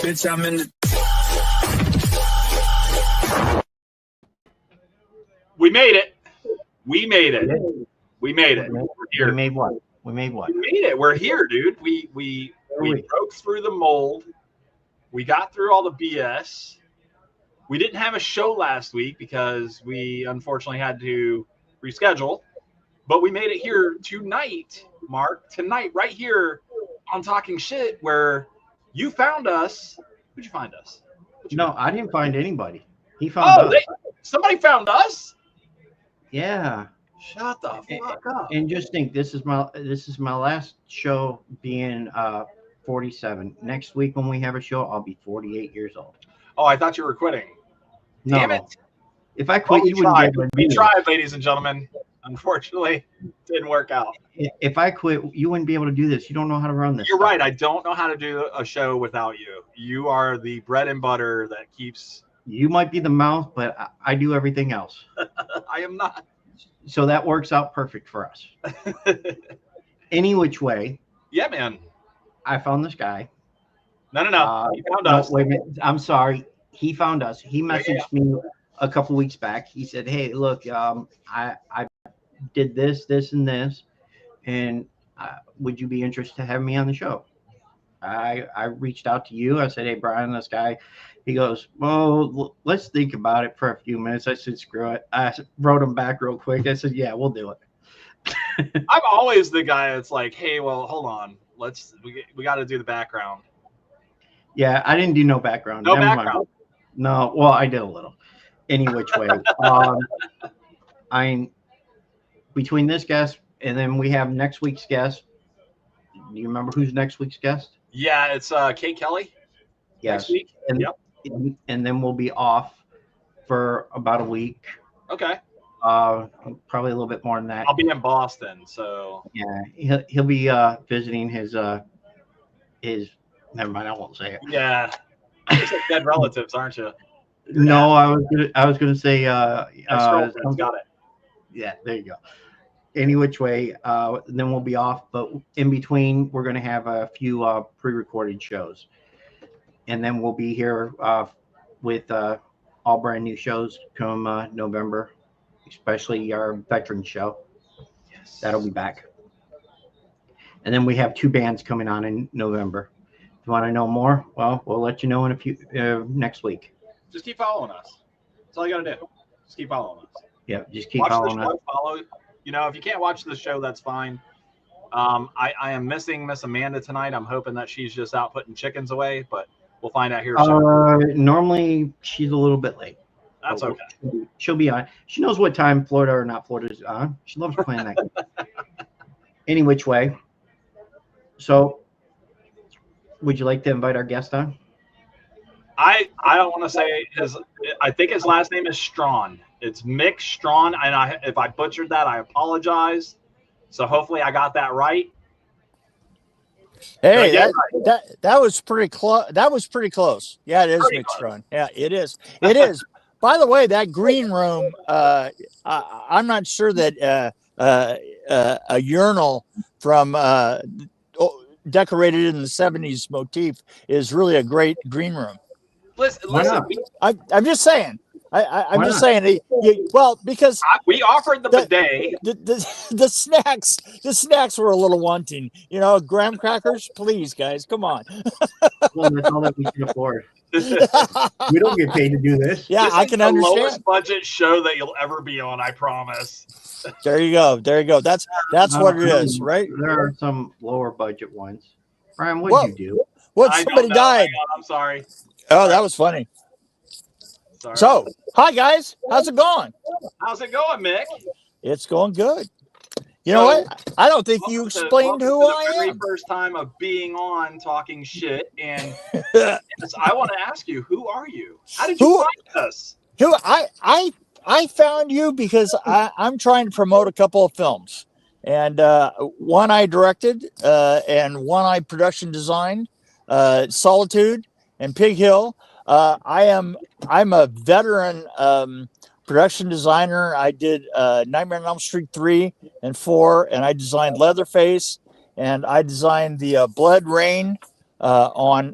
Bitch, I'm in the... We made it. We made it. We made it. We're here. We made what? We made what? We made it. We're here, dude. We broke through the mold. We got through all the BS. We didn't have a show last week because we unfortunately had to reschedule. But we made it here tonight, Mark. Tonight, right here on Talking Shit, where you found us. Who'd you find us? I didn't find anybody. He found us. Somebody found us? Yeah. Shut the fuck up. And just think, this is my last show being 47. Next week when we have a show, I'll be 48 years old. Oh, I thought you were quitting. No. Damn it. If I quit, you wouldn't be able to do We it. tried, ladies and gentlemen. Unfortunately, didn't work out. If I quit, you wouldn't be able to do this. You don't know how to run this. You're right. I don't know how to do a show without you. You are the bread and butter that keeps. You might be the mouth, but I do everything else. I am not. So that works out perfect for us. Any which way. Yeah, man. I found this guy. No. He found us. Wait a minute. I'm sorry. He found us. He messaged me a couple weeks back. He said, "Hey, look, I did this, and this, and would you be interested to have me on the show?" I reached out to you. I said, "Hey, Brian, this guy." He goes, "Well, let's think about it for a few minutes." I said, "Screw it." I wrote him back real quick. I said, "Yeah, we'll do it." I'm always the guy that's like, "Hey, well, hold on. We got to do the background." Yeah, I didn't do no background. No background. No, well, I did a little. Any which way. I'm between this guest and then we have next week's guest. Do you remember who's next week's guest? Yeah, it's Kate Kelly. Yes. Next week. And then we'll be off for about a week. Okay. Probably a little bit more than that. I'll be in Boston, so yeah, he'll be visiting his. Never mind, I won't say it. Yeah, you're like dead relatives, aren't you? No, I was gonna say. Got it. Yeah, there you go. Any which way, then we'll be off. But in between, we're gonna have a few pre-recorded shows, and then we'll be here with all brand new shows come November, especially our veteran show. Yes, that'll be back. And then we have 2 bands coming on in November. If you want to know more, well, we'll let you know in a few next week. Just keep following us. That's all you got to do. Just keep following us. Yeah, just keep following us. Follow. You know, if you can't watch the show, that's fine. I am missing Miss Amanda tonight. I'm hoping that she's just out putting chickens away, but we'll find out here soon. Normally, she's a little bit late. That's okay. She'll be on. She knows what time Florida or not Florida is on. She loves playing that game. Any which way. So, would you like to invite our guest on? I don't want to say I think his last name is Strawn. It's Mick Strawn, and if I butchered that, I apologize. So hopefully I got that right. Hey, that was pretty close. That was pretty close. Yeah, it is Mick Strawn. Yeah, it is. It is. By the way, that green room, I'm not sure that a urinal from decorated in the 70s motif is really a great green room. Listen, I'm just saying. I'm just saying. Well, because we offered the bidet. The snacks were a little wanting. You know, graham crackers, please, guys, come on. Well, that's all that we can afford. We don't get paid to do this. Yeah, I can understand. The lowest budget show that you'll ever be on, I promise. There you go. That's what it is, right? There are some lower budget ones. Brian, what did you do? What? Somebody died. I'm sorry. Oh, that was funny. Sorry. So, hi guys, how's it going? How's it going, Mick? It's going good. You know what? I don't think you explained who I am. The very first time of being on Talking Shit, and I want to ask you, who are you? How did you find us? I found you because I'm trying to promote a couple of films, and one I directed, and one I production designed, Solitude and Pig Hill. I'm a veteran production designer. I did Nightmare on Elm Street 3 and 4, and I designed Leatherface, and I designed the Blood Rain on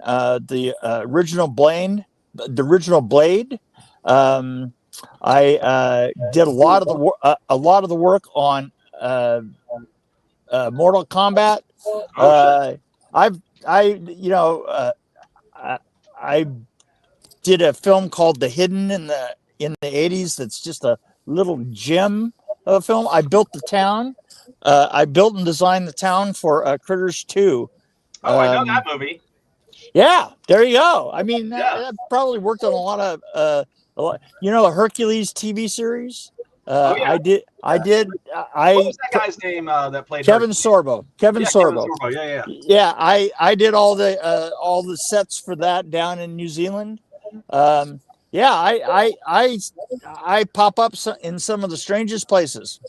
the original Blade. I did a lot of the work on Mortal Kombat. I did a film called The Hidden in the 80s. That's just a little gem of a film. I built the town. I built and designed the town for Critters 2. I know that movie. Yeah, there you go. I mean, that probably worked on a lot of a Hercules TV series. I did. What was that guy's name that played Kevin Sorbo? Kevin Sorbo. Yeah, I did all the sets for that down in New Zealand. I pop up in some of the strangest places.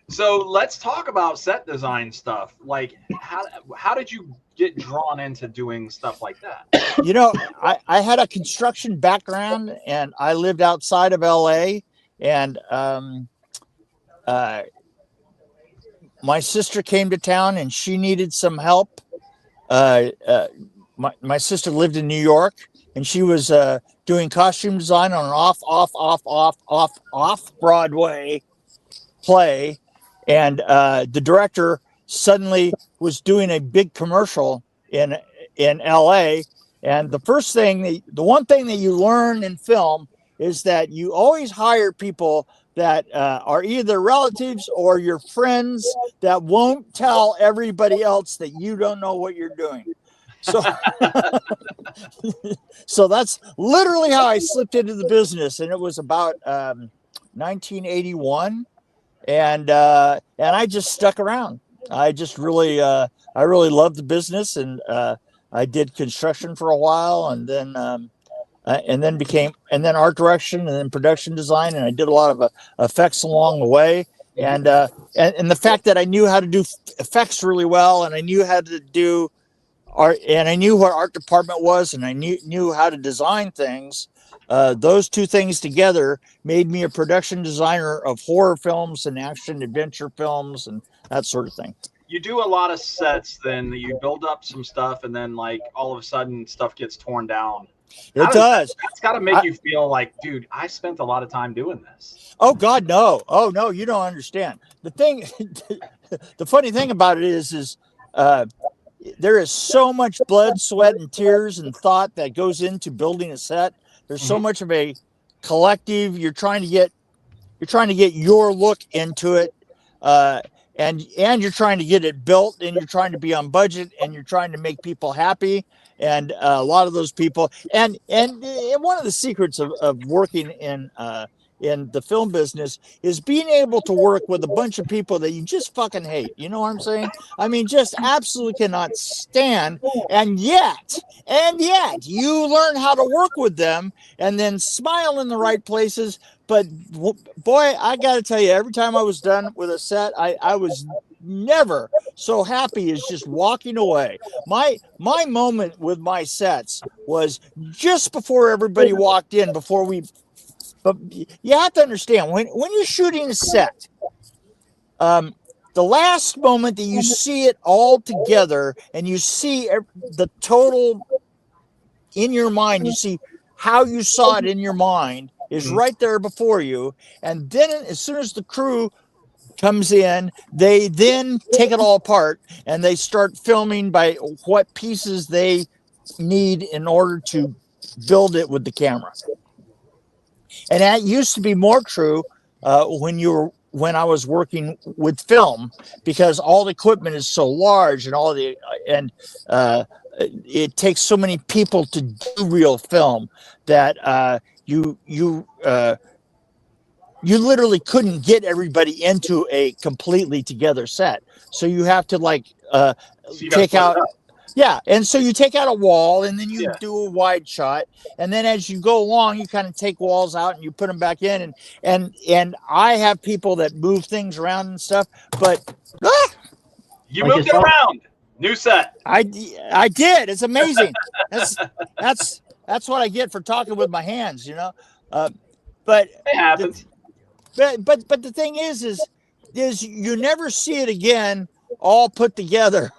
So let's talk about set design stuff. Like, how did you get drawn into doing stuff like that? I had a construction background, and I lived outside of LA, and my sister came to town, and she needed some help. My sister lived in New York, and she was doing costume design on an off Broadway play. And the director suddenly was doing a big commercial in LA. And the one thing that you learn in film is that you always hire people that are either relatives or your friends that won't tell everybody else that you don't know what you're doing. So, so that's literally how I slipped into the business. And it was about 1981. And I just stuck around. I just really, I really loved the business, and I did construction for a while, and then art direction, and then production design, and I did a lot of effects along the way. And the fact that I knew how to do effects really well, and I knew how to do art, and I knew what art department was, and I knew how to design things. Those two things together made me a production designer of horror films and action adventure films and that sort of thing. You do a lot of sets, then you build up some stuff, and then like all of a sudden stuff gets torn down. It does. It's got to make you feel like, dude, I spent a lot of time doing this. Oh God, no. Oh no, you don't understand. The funny thing about it is there is so much blood, sweat, and tears and thought that goes into building a set. There's so much of a collective. You're trying to get your look into it, and you're trying to get it built, and you're trying to be on budget, and you're trying to make people happy. And a lot of those people, and one of the secrets of working in the film business is being able to work with a bunch of people that you just fucking hate. You know what I'm saying? I mean, just absolutely cannot stand. And yet you learn how to work with them and then smile in the right places. But boy, I got to tell you, every time I was done with a set, I was never so happy as just walking away. My moment with my sets was just before everybody walked in, but you have to understand, when you're shooting a set, the last moment that you see it all together and you see the total in your mind, you see how you saw it in your mind is right there before you. And then as soon as the crew comes in, they then take it all apart and they start filming by what pieces they need in order to build it with the camera. And that used to be more true when I was working with film, because all the equipment is so large and it takes so many people to do real film that you literally couldn't get everybody into a completely together set. So you have to take out. Yeah, and so you take out a wall, and then you do a wide shot, and then as you go along, you kind of take walls out and you put them back in, and I have people that move things around and stuff, but you moved it around. New set. I did. It's amazing. That's what I get for talking with my hands, you know. But it happens. But the thing is you never see it again all put together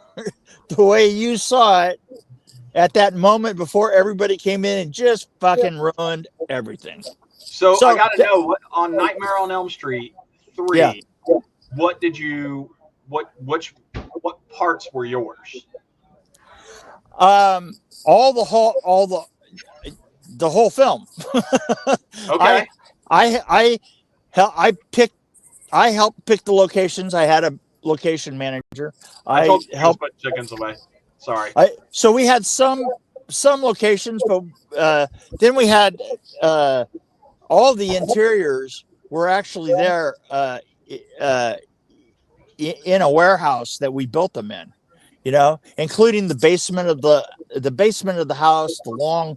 the way you saw it at that moment before everybody came in and just fucking ruined everything. So I got to know, what on Nightmare on Elm Street 3, Yeah. what did you, what parts were yours? All the whole film. Okay. I helped pick the locations. I had a location manager. I told you helped put chickens away. Sorry. So we had some locations, but then we had all the interiors were actually there in a warehouse that we built them in, including the basement of the house, the long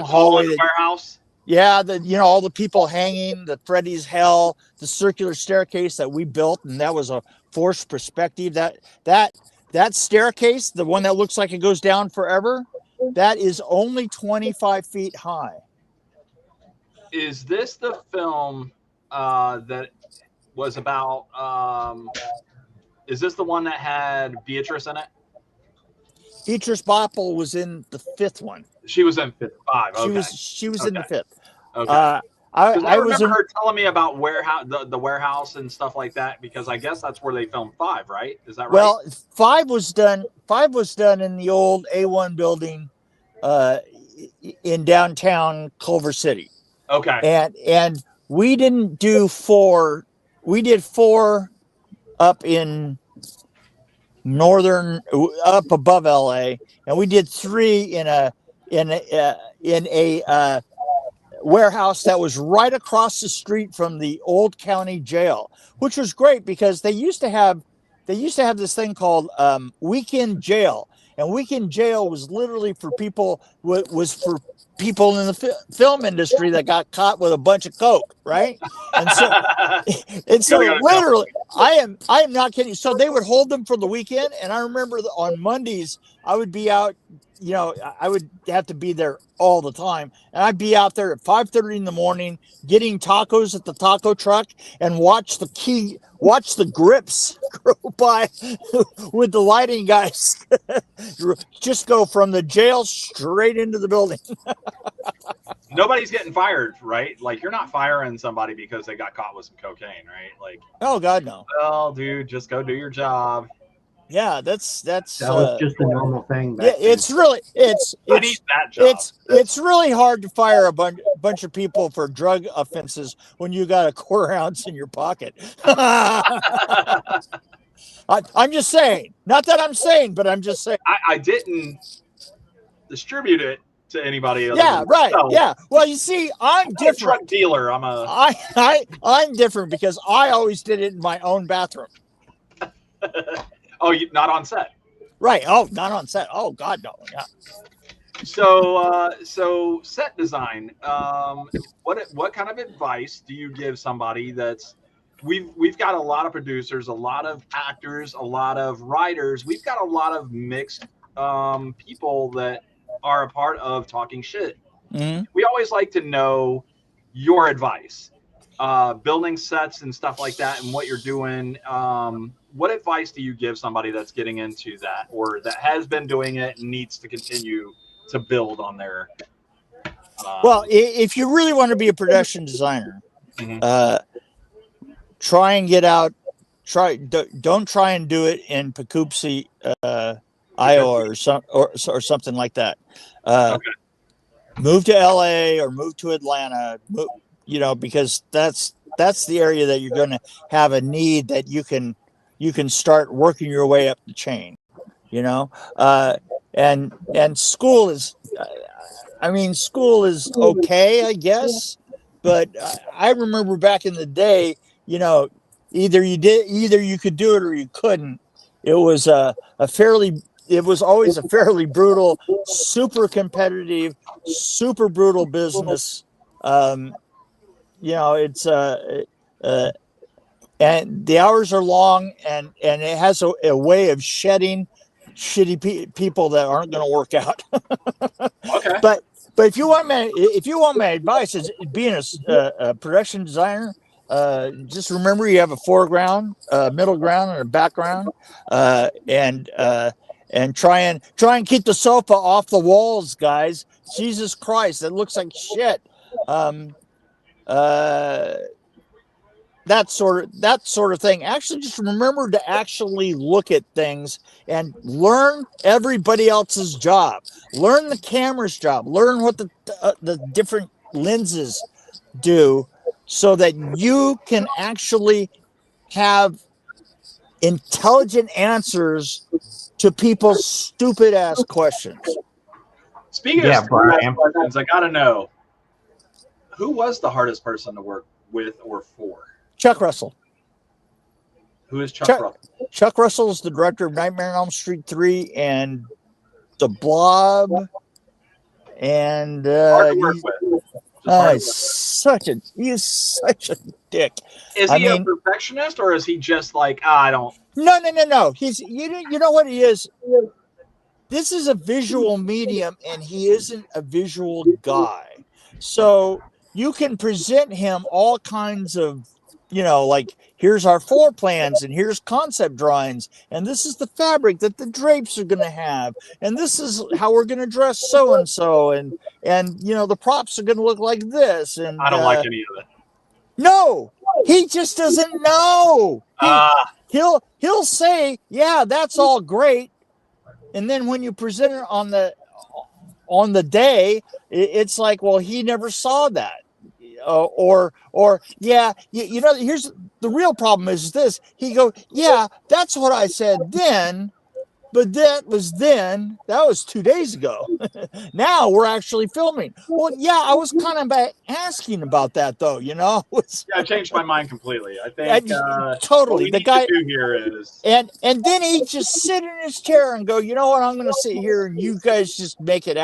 hallway, the warehouse. Yeah, all the people hanging, the Freddy's hell, the circular staircase that we built, and that was a forced perspective. That staircase, the one that looks like it goes down forever, that is only 25 feet high. Is this the film that was about? Is this the one that had Beatrice in it? Beatrice Bopple was in the 5th one. She was in 5. Okay. She was in the 5th. Okay. I remember her telling me about the warehouse and stuff like that, because I guess that's where they filmed 5, right? Is that right? Well, 5 was done in the old A1 building in downtown Culver City. Okay. And we didn't do 4. We did 4 up in up above LA, and we did 3 in a warehouse that was right across the street from the old county jail, which was great because they used to have this thing called weekend jail, and weekend jail was literally for people in the film industry that got caught with a bunch of coke, right? And so literally, I am not kidding. So they would hold them for the weekend, and I remember on Mondays I would be out. I would have to be there all the time, and I'd be out there at 5:30 in the morning getting tacos at the taco truck and watch the grips go by with the lighting guys just go from the jail straight into the building. Nobody's getting fired, right? Like, you're not firing somebody because they got caught with some cocaine, right? Like, oh God, no. Well, dude, just go do your job. Yeah, that was just a normal thing. Yeah, it's really I need that job. It's really hard to fire a bunch of people for drug offenses when you got a quarter ounce in your pocket. I'm just saying. Not that I'm saying, but I'm just saying. I didn't distribute it to anybody else. Yeah, right. Yeah. Well, you see, I'm different. A drug dealer. I'm different because I always did it in my own bathroom. Oh, not on set. Right. Oh, not on set. Oh, God, no. Yeah. So set design. What kind of advice do you give somebody that's we've got a lot of producers, a lot of actors, a lot of writers. We've got a lot of mixed people that are a part of Talking Shit. Mm-hmm. We always like to know your advice, building sets and stuff like that, and what you're doing. What advice do you give somebody that's getting into that, or that has been doing it and needs to continue to build on their? Well, if you really want to be a production designer, mm-hmm. Try and get out. Don't try and do it in Poughkeepsie, Iowa, or something like that. Okay. Move to LA or move to Atlanta. Because that's the area that you're going to have a need that you can start working your way up the chain. And school is, school is okay, I guess, but I remember back in the day, either you could do it or you couldn't. It was always a fairly brutal, super competitive, super brutal business. It's and the hours are long, and it has a way of shedding shitty people that aren't going to work out. Okay. But if you want my advice, is being a production designer. Just remember, you have a foreground, a middle ground, and a background, and and try and keep the sofa off the walls, guys. Jesus Christ, it looks like shit. That sort of thing. Actually, just remember to actually look at things and learn everybody else's job. Learn the camera's job. Learn what the different lenses do, so that you can actually have intelligent answers to people's stupid ass questions. Speaking of stupid questions, I gotta know, who was the hardest person to work with or for? Chuck Russell. Who is Chuck Russell? Chuck Russell is the director of Nightmare on Elm Street 3 and The Blob. And hard to work with. He's such a dick. Is he a perfectionist, or is he just like, I don't? No. He's you know what he is. This is a visual medium, and he isn't a visual guy. So you can present him all kinds of, like, here's our floor plans, and here's concept drawings, and this is the fabric that the drapes are going to have, and this is how we're going to dress so and so, and the props are going to look like this. And I don't like any of it. No, he just doesn't know. He'll say, yeah, that's all great, and then when you present it on the day, it's like, well, he never saw that. Or here's the real problem is this. He go, yeah, that's what I said then, but that was 2 days ago. Now we're actually filming. Well, yeah, I was kind of asking about that though, I changed my mind completely. I think totally. What we need to do here is, and then he just sit in his chair and go, you know what, I'm going to sit here and you guys just make it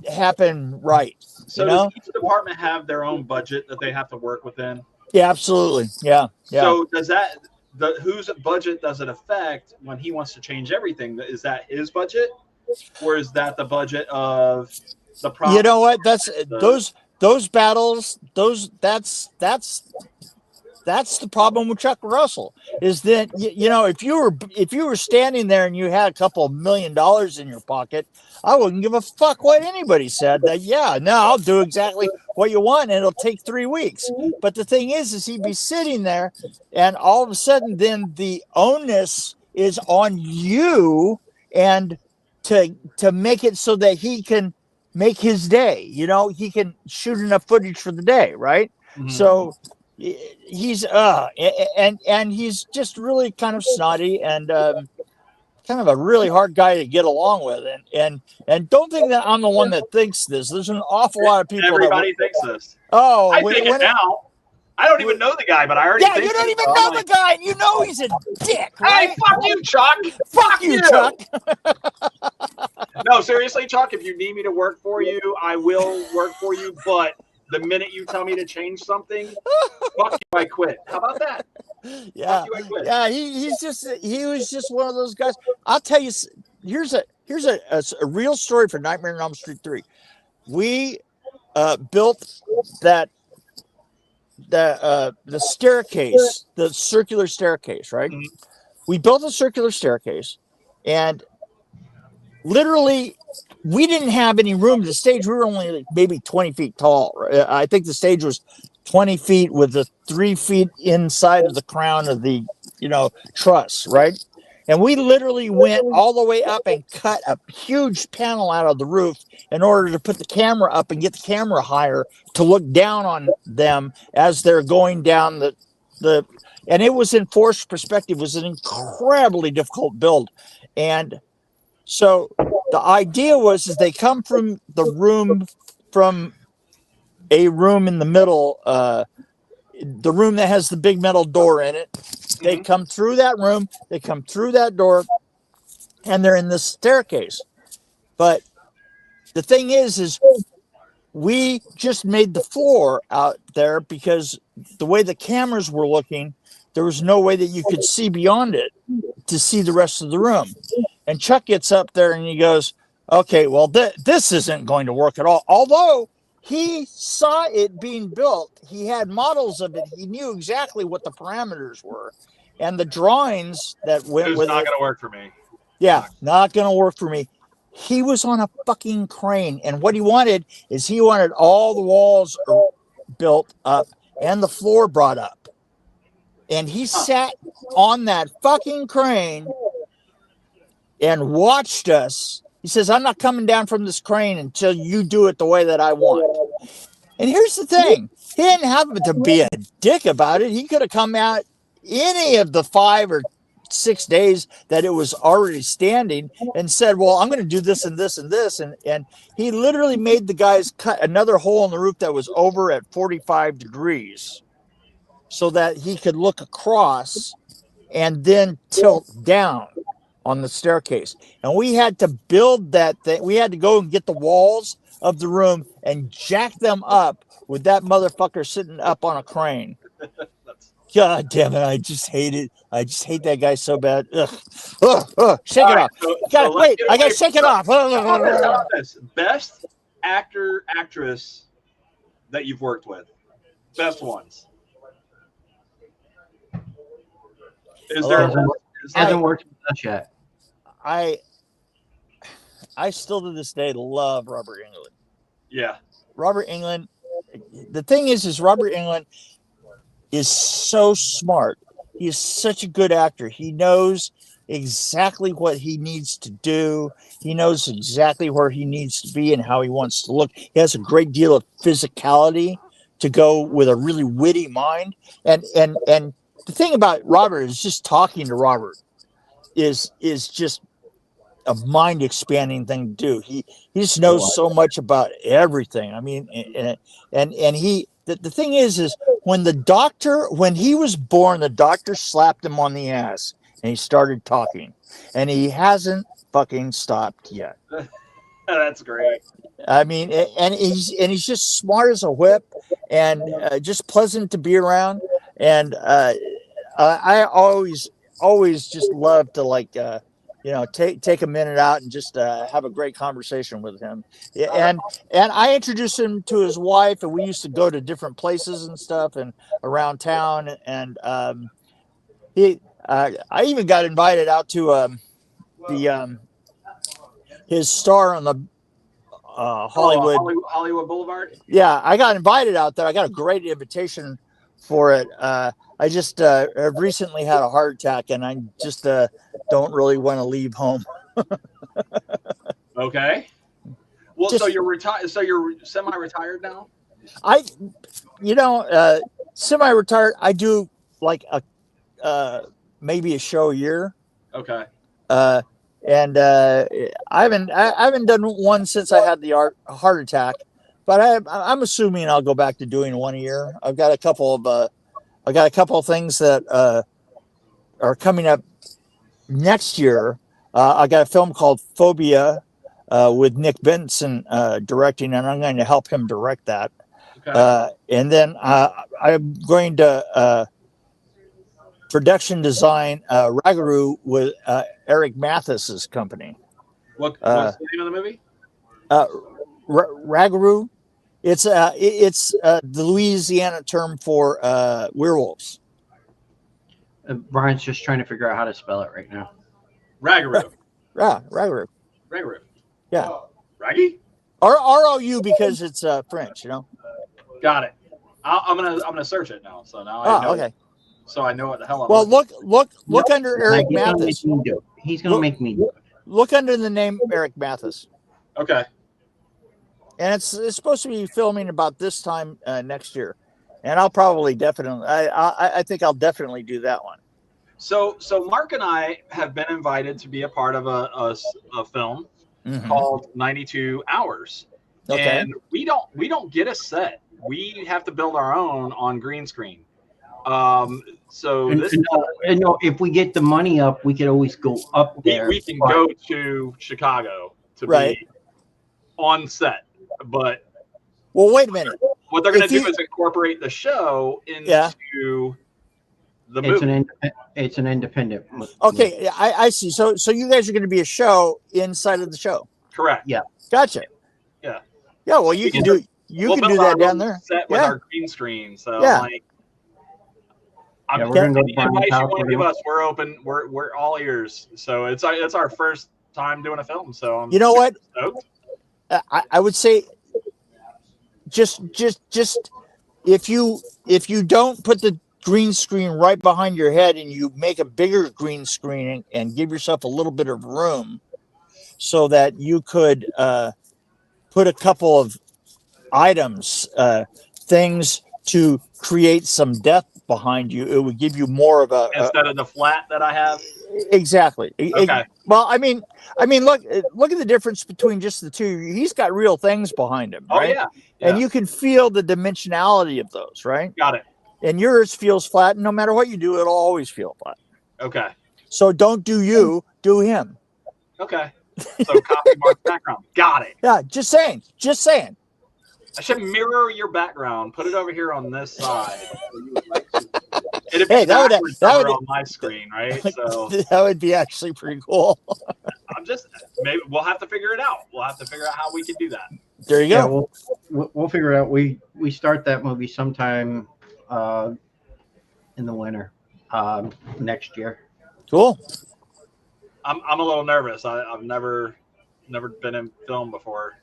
happen right. So does each department have their own budget that they have to work within? Yeah, absolutely. Yeah. So does that, whose budget does it affect when he wants to change everything? Is that his budget, or is that the budget of the problem? You know what? That's those battles. That's the problem with Chuck Russell, is that if you were standing there and you had a couple $1 million in your pocket, I wouldn't give a fuck what anybody said. I'll do exactly what you want, and it'll take 3 weeks. But the thing is he'd be sitting there, and all of a sudden, then the onus is on you, and to make it so that he can make his day. He can shoot enough footage for the day, right? Mm-hmm. So he's and he's just really kind of snotty and kind of a really hard guy to get along with, and don't think that I'm the one that thinks this. There's an awful lot of people. Everybody thinks this. Oh, I think it now. I don't even know the guy, but I already. Yeah, you don't even know the guy, and he's a dick. Right? Hey, fuck you, Chuck. Fuck you, Chuck. No, seriously, Chuck. If you need me to work for you, I will work for you. But the minute you tell me to change something, fuck you, I quit. How about that? Yeah, fuck you, I quit. Yeah. He was just one of those guys. I'll tell you. Here's a real story for Nightmare on Elm Street 3. We built the staircase, the circular staircase, right? Mm-hmm. We built a circular staircase, and literally we didn't have any room. The stage, we were only maybe 20 feet tall. Right? I think the stage was 20 feet with the 3 feet inside of the crown of the truss, right? And we literally went all the way up and cut a huge panel out of the roof in order to put the camera up and get the camera higher to look down on them as they're going down the and it was in forced perspective. It was an incredibly difficult build. And so the idea was they come from a room in the middle, the room that has the big metal door in it. They come through that room, they come through that door, and they're in this staircase. But the thing is we just made the floor out there because the way the cameras were looking, there was no way that you could see beyond it to see the rest of the room. And Chuck gets up there and he goes, okay, well, this isn't going to work at all. Although he saw it being built, he had models of it. He knew exactly what the parameters were. And the drawings that went with it. It's not going to work for me. Yeah, not going to work for me. He was on a fucking crane, and what he wanted is he wanted all the walls built up and the floor brought up. And he sat on that fucking crane and watched us. He says, I'm not coming down from this crane until you do it the way that I want. And here's the thing. He didn't have to be a dick about it. He could have come out any of the 5 or 6 days that it was already standing and said, well, I'm going to do this and this and this. And he literally made the guys cut another hole in the roof that was over at 45 degrees so that he could look across and then tilt down on the staircase. And we had to build that thing. We had to go and get the walls of the room and jack them up with that motherfucker sitting up on a crane. God damn it. I just hate it. I just hate that guy so bad. Ugh. Shake it off. Wait, I got to shake it off. Best actor, actress that you've worked with. Best ones. Is there hasn't worked with us yet? I still to this day love Robert Englund. Yeah. Robert Englund. The thing is Robert Englund is so smart. He is such a good actor. He knows exactly what he needs to do. He knows exactly where he needs to be and how he wants to look. He has a great deal of physicality to go with a really witty mind. And the thing about Robert is just talking to Robert is just a mind expanding thing to do. He just knows so much about everything. I mean, and he, the thing is when he was born, the doctor slapped him on the ass and he started talking, and he hasn't fucking stopped yet. That's great. I mean, and he's just smart as a whip and just pleasant to be around. And I always just love to take a minute out and just have a great conversation with him. And I introduced him to his wife, and we used to go to different places and stuff and around town. And I even got invited out to his star on the Hollywood Boulevard. Yeah, I got invited out there. I got a great invitation for it. I just have recently had a heart attack, and I just don't really want to leave home. Okay. Well, so you're retired. So you're semi-retired now. Semi-retired. I do like maybe a show a year. Okay. And I haven't done one since I had the heart attack, but I'm assuming I'll go back to doing one a year. I've got a couple of things that are coming up next year. I got a film called Phobia with Nick Benson directing, and I'm going to help him direct that. Okay. And then I'm going to production design Ragaroo with Eric Mathis's company. What's the name of the movie? Ragaroo. It's the Louisiana term for werewolves. Brian's just trying to figure out how to spell it right now. Ragaroo. Ragaroo. Ragaroo. Yeah. Raggy? R-O-U because it's French, Got it. I'm gonna search it now. So now I know. Okay. So I know what the hell I'm look under Eric Mathis. He's gonna make me do it. Look under the name Eric Mathis. Okay. And it's supposed to be filming about this time next year, and I'll probably I think I'll definitely do that one. So Mark and I have been invited to be a part of a film called 92 Hours. Okay. And we don't get a set. We have to build our own on green screen. If we get the money up, we could always go up there. We can go to Chicago to be on set. But wait a minute. What they're going to do is incorporate the show into the movie. It's an independent. Okay, I see. So you guys are going to be a show inside of the show. Correct. Yeah. Gotcha. Yeah. Yeah. Well, you can do that down there. Set with our green screen. So Yeah, we're gonna go to Any Brian's advice you house. want to give us, we're open. We're all ears. So it's our first time doing a film. So I'm You know what? stoked. I would say just if you don't put the green screen right behind your head and you make a bigger green screen and give yourself a little bit of room so that you could put a couple of items, things to create some depth behind you, it would give you more of Instead of the flat that I have. Exactly. Okay. Well, I mean, look at the difference between just the two. He's got real things behind him, right? Oh yeah. And you can feel the dimensionality of those, right? Got it. And yours feels flat. And no matter what you do, it'll always feel flat. Okay. So don't do you, do him. Okay. So copy Mark's background. Got it. Yeah, just saying. I should mirror your background. Put it over here on this side. Hey, that would on my screen, right? So that would be actually pretty cool. Maybe we'll have to figure it out. We'll have to figure out how we can do that. There you go. Yeah, we'll figure it out. We start that movie sometime in the winter next year. Cool. I'm a little nervous. I've never been in film before.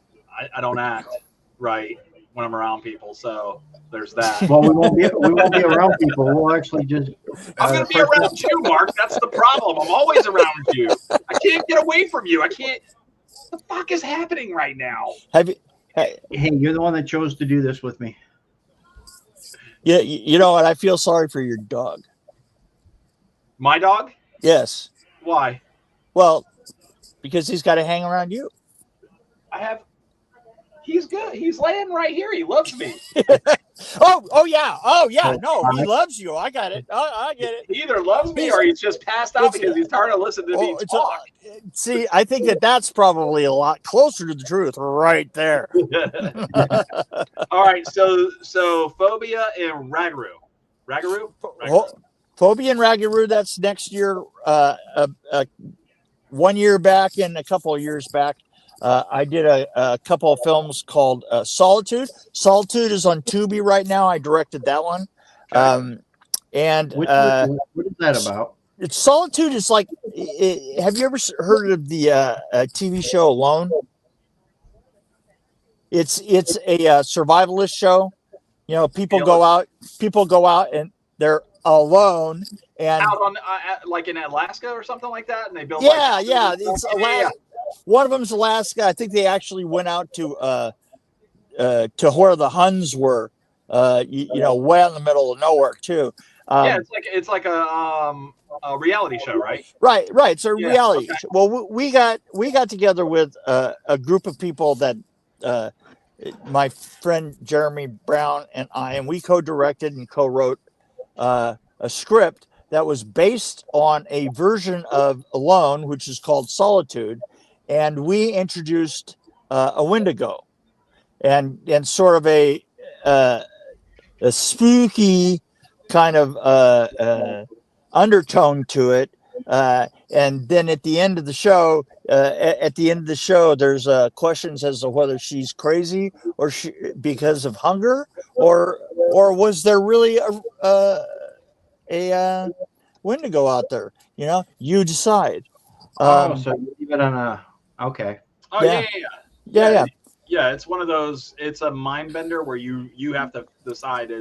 I don't act right when I'm around people, so there's that. Well, we won't be around people. We'll actually just. I'm gonna be around you, Mark. That's the problem. I'm always around you. I can't get away from you. I can't. What the fuck is happening right now? Hey, you're the one that chose to do this with me. Yeah, you know what? I feel sorry for your dog. My dog? Yes. Why? Well, because he's got to hang around you. He's good. He's laying right here. He loves me. Oh yeah. No, he loves you. I got it. I get it. He either loves me or he's just passed out because he's tired of listening to me talk. See, I think that's probably a lot closer to the truth right there. All right. So Phobia and Ragaroo. Ragaroo? Phobia and Ragaroo, that's next year. 1 year back and a couple of years back. I did a couple of films called Solitude. Solitude is on Tubi right now. I directed that one. Okay. And what is that about? Solitude is like, have you ever heard of the TV show Alone? It's a survivalist show. You know, people go out and they're alone and out on like in Alaska or something like that, and they build. It's Alaska. One of them's Alaska. I think they actually went out to where the Huns were, way out in the middle of nowhere too. It's like a reality show, right? Right. It's a reality show. Well, we got together with a group of people that my friend Jeremy Brown and we co-directed and co-wrote a script that was based on a version of Alone, which is called Solitude. And we introduced a Wendigo, and sort of a spooky kind of undertone to it. And then at the end of the show, there's questions as to whether she's crazy or because of hunger, or was there really a Wendigo out there? You know, you decide. So you leave it on a. Okay. Oh yeah. Yeah, it's one of those. It's a mind bender where you have to decide.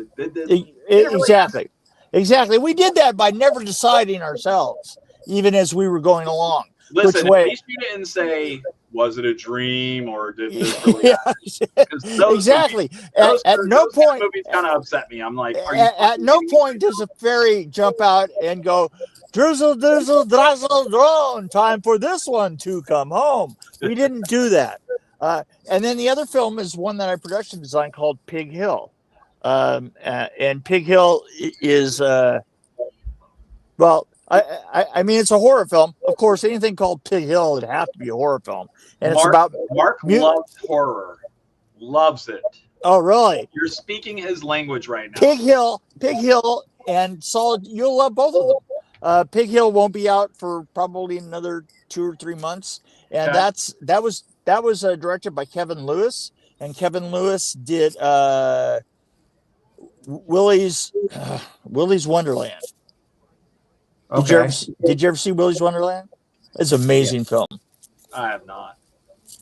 Exactly. We did that by never deciding ourselves, even as we were going along. Listen, at least you didn't say, was it a dream or did this really happen? Exactly. Those no point. Movies kind of upset me. I'm like, at no point does a fairy jump out and go, drizzle, drizzle, drizzle, drone, time for this one to come home. We didn't do that. And then the other film is one that I production designed called Pig Hill. And Pig Hill is, I mean, it's a horror film. Of course, anything called Pig Hill would have to be a horror film. And it's about Mark loves horror, loves it. Oh, really? You're speaking his language right now. Pig Hill, and Solid. You'll love both of them. Pig Hill won't be out for probably another 2 or 3 months, and that was directed by Kevin Lewis, and Kevin Lewis did Willy's Wonderland. Okay. Did you ever see Willy's Wonderland? It's an amazing film. I have not.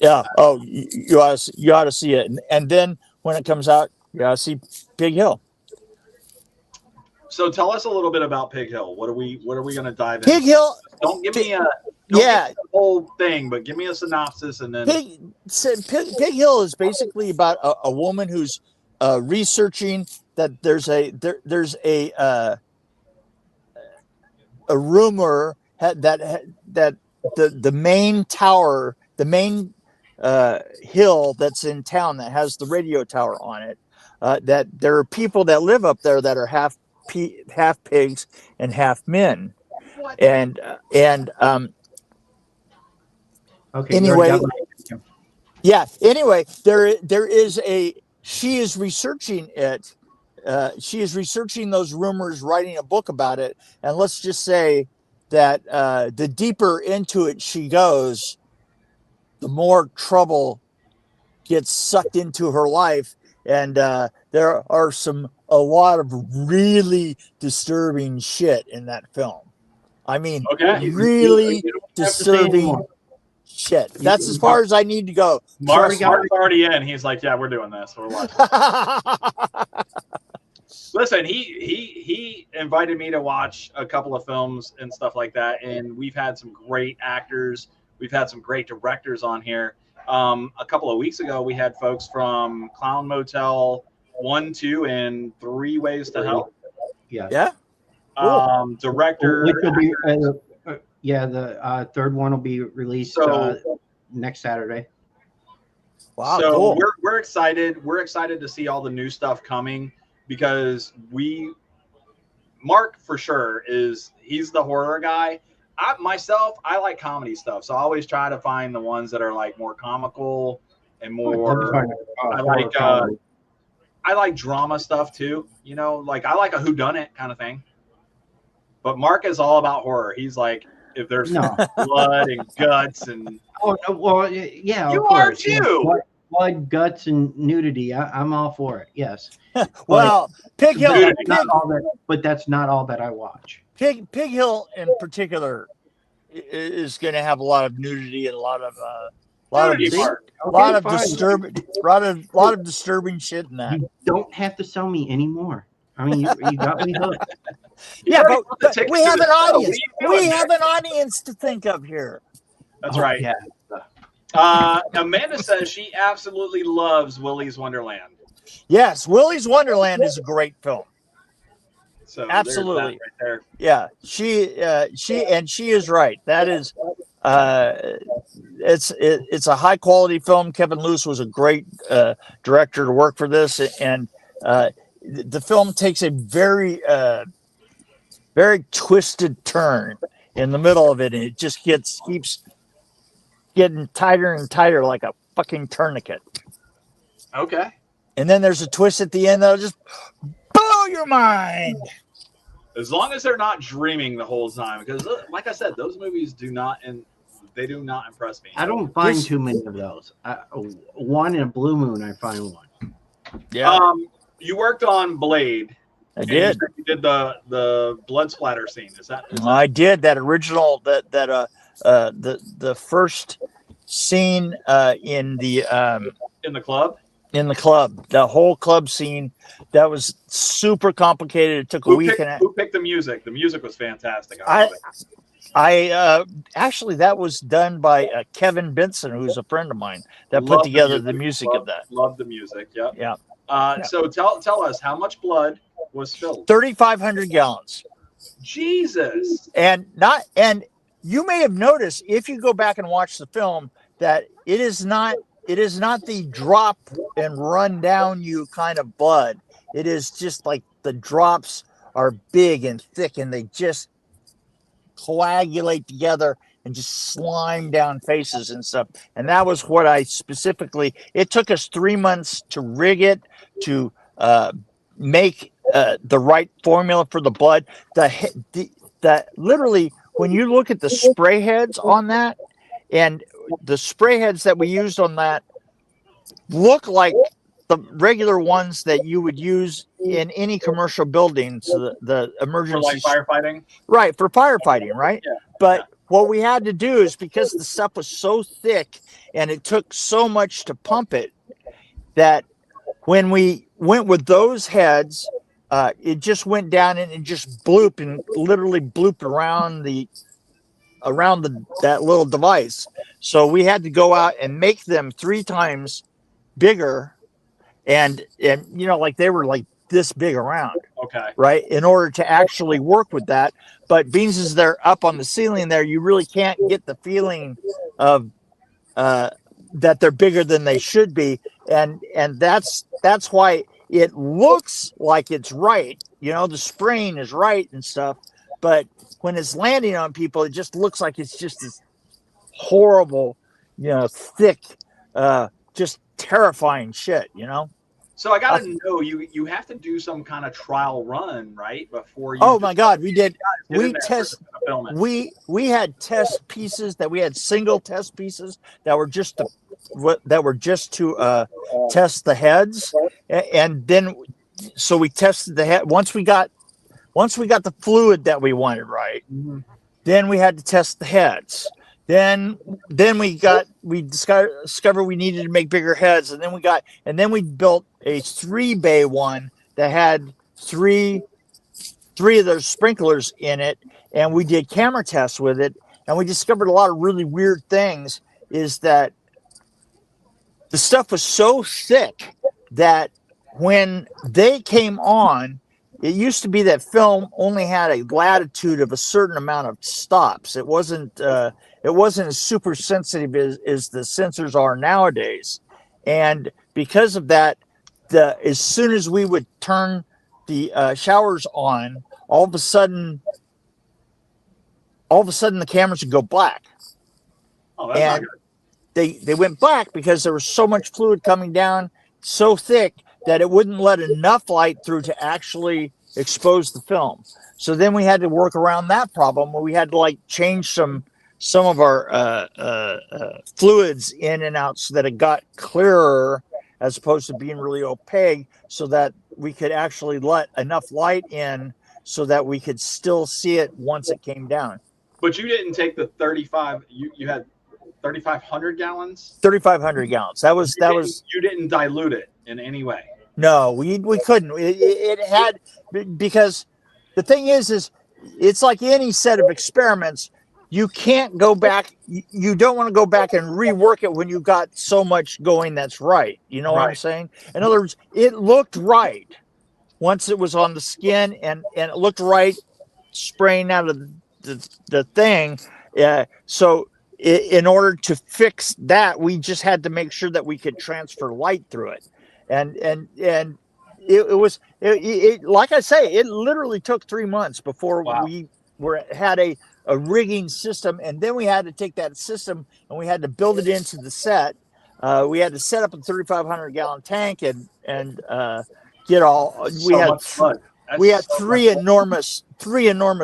Yeah. Oh, you ought to see it. And then when it comes out, you ought to see Pig Hill. So tell us a little bit about Pig Hill. What are we going to dive into? Pig Hill. Don't give me yeah, the whole thing, but give me a synopsis and then. Pig Hill is basically about a woman who's researching that there's a rumor that the main tower, the main hill that's in town that has the radio tower on it, that there are people that live up there that are half pigs and half men. What? And Okay. anyway, yeah. Anyway, she is researching it. She is researching those rumors, writing a book about it. And let's just say that the deeper into it she goes, the more trouble gets sucked into her life. And there are a lot of really disturbing shit in that film. I mean, really disturbing shit. That's as far as I need to go. Mark's already in. He's like, yeah, we're doing this. We're watching. Listen, he invited me to watch a couple of films and stuff like that, and we've had some great actors. We've had some great directors on here. A couple of weeks ago, we had folks from Clown Motel 1, 2, and 3 Ways to Hell. Yeah. Cool. Director. Which will be, the third one will be released next Saturday. Wow. So cool. we're excited. We're excited to see all the new stuff coming because Mark for sure he's the horror guy. I like comedy stuff, so I always try to find the ones that are like more comical and more. I like drama stuff too. You know, like I like a whodunit kind of thing. But Mark is all about horror. He's like, if there's blood and guts and yeah, you of are course. too. Blood, guts, and nudity. I'm all for it. Yes. Well, Pig Hill. But that's not all that I watch. Pig Hill in particular is going to have a lot of nudity and a lot of disturbing shit in that. You don't have to sell me anymore. I mean, you got me hooked. Yeah, but we have an audience. We have an audience to think of here. That's right. Yeah. Amanda says she absolutely loves Willy's Wonderland. Yes, Willy's Wonderland is a great film. So absolutely, right there. Yeah, she is right. That is, it's a high quality film. Kevin Lewis was a great director to work for this, and the film takes a very twisted turn in the middle of it, and it just keeps getting tighter and tighter like a fucking tourniquet. Okay. And then there's a twist at the end that'll just blow your mind. As long as they're not dreaming the whole time, because like I said, those movies do not impress me. I don't find too many of those. One in a blue moon, I find one. Yeah. You worked on Blade. I did. You did the blood splatter scene. Is that I did that original the first scene in the club. In the club, the whole club scene, that was super complicated. It took a week. Who picked the music? The music was fantastic. I actually, that was done by Kevin Benson, who's a friend of mine, that put together the music of that. Love the music. Yep. Yeah. So tell us how much blood was spilled. 3,500 gallons. Jesus. And you may have noticed if you go back and watch the film that it is not the drop and run down you kind of blood. It is just like the drops are big and thick and they just coagulate together and just slime down faces and stuff. And that was what it took us 3 months to rig it, to make the right formula for the blood. That literally, when you look at the spray heads on that, and the spray heads that we used on that look like the regular ones that you would use in any commercial building. So the emergency, for like firefighting, right? For firefighting, right? Yeah. But what we had to do is, because the stuff was so thick and it took so much to pump it, that when we went with those heads, it just went down and it just blooped and literally blooped around that little device. So we had to go out and make them 3 times bigger, and like they were like this big around. Okay. Right, in order to actually work with that. But being as they're up on the ceiling there, you really can't get the feeling of that they're bigger than they should be, and that's why it looks like it's right. The spraying is right and stuff, but when it's landing on people, it just looks like it's just this horrible, thick, just terrifying shit. So I got to know, you have to do some kind of trial run, right? Before you. Oh my God, we did. We had test pieces that we had single test pieces that were just to test the heads, and then so we tested the head. Once we got the fluid that we wanted, right? Mm-hmm. Then we had to test the heads. Then we discovered we needed to make bigger heads, and then we built a 3-bay one that had three of those sprinklers in it, and we did camera tests with it, and we discovered a lot of really weird things. Is that the stuff was so thick that when they came on, it used to be that film only had a latitude of a certain amount of stops. It wasn't as super sensitive as the sensors are nowadays. And because of that, as soon as we would turn the showers on, all of a sudden the cameras would go black. Oh, that's not good. They went black because there was so much fluid coming down so thick that it wouldn't let enough light through to actually expose the film. So then we had to work around that problem, where we had to change some of our fluids in and out so that it got clearer as opposed to being really opaque, so that we could actually let enough light in so that we could still see it once it came down. But you didn't take the 35. You had 3,500 gallons. 3,500 gallons. You didn't dilute it in any way. No, we couldn't. It had, because the thing is it's like any set of experiments. You can't go back. You don't want to go back and rework it when you've got so much going that's right. You know what I'm saying? In other words, it looked right once it was on the skin, and it looked right spraying out of the thing. So in order to fix that, we just had to make sure that we could transfer light through it. And it was like I say, it literally took 3 months before we had a rigging system, and then we had to take that system and we had to build it into the set. We had to set up a 3,500 gallon tank and get all. We had three enormous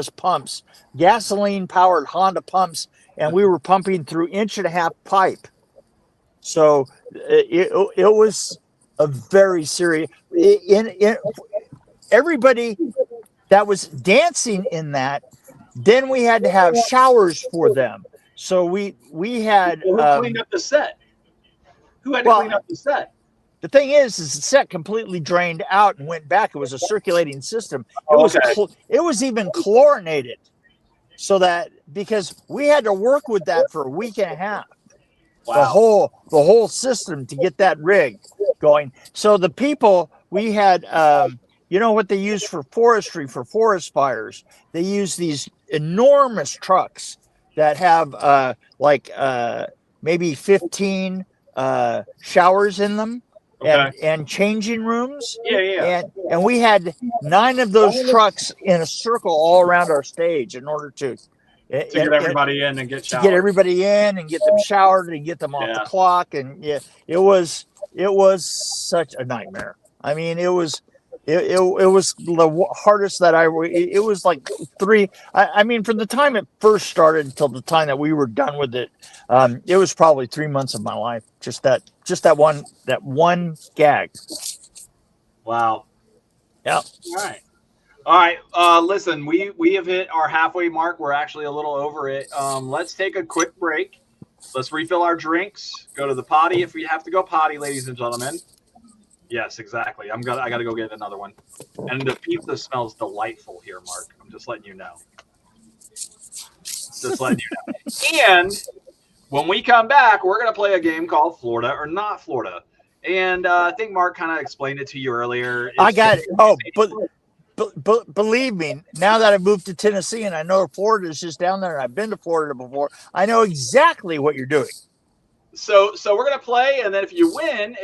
pumps, gasoline powered Honda pumps, and we were pumping through 1.5-inch pipe. So it was a very serious. Everybody that was dancing in that, then we had to have showers for them. So we had. Who cleaned up the set? Who had to clean up the set? The thing is the set completely drained out and went back. It was a circulating system. It was even chlorinated, so that because we had to work with that for a week and a half. Wow. The whole system to get that rig going. So the people we had, you know what they use for forestry, for forest fires? They use these enormous trucks that have maybe 15 showers in them. And changing rooms. And we had 9 of those trucks in a circle all around our stage in order to get everybody in and get showered. Get everybody in and get them showered and get them off the clock. And it was such a nightmare. I mean, it was it was the hardest that it was like 3. I mean, from the time it first started until the time that we were done with it, it was probably 3 months of my life. Just that one gag. Wow. Yeah. All right. Listen, we have hit our halfway mark. We're actually a little over it. Let's take a quick break. Let's refill our drinks. Go to the potty if we have to go potty, ladies and gentlemen. Yes, exactly. I got to go get another one. And the pizza smells delightful here, Mark. I'm just letting you know. Just letting you know. And when we come back, we're going to play a game called Florida or Not Florida. And I think Mark kind of explained it to you earlier. I got it. Oh, but believe me, now that I've moved to Tennessee and I know Florida is just down there, and I've been to Florida before, I know exactly what you're doing. So we're going to play, and then if you win,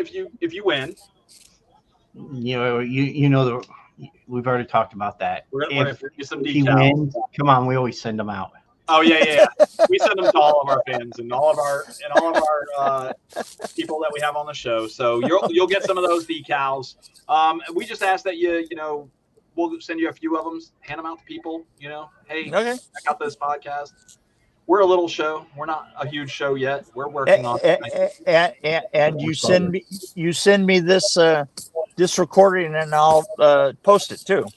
we've already talked about that. We're going to give you some if he decals. wins, come on, we always send them out. Oh yeah. We send them to all of our fans and all of our people that we have on the show. So you'll get some of those decals. We just ask that we'll send you a few of them, hand them out to people. Hey, okay, check out this podcast. We're a little show. We're not a huge show yet. We're working on it. And you send me this recording, and I'll post it too.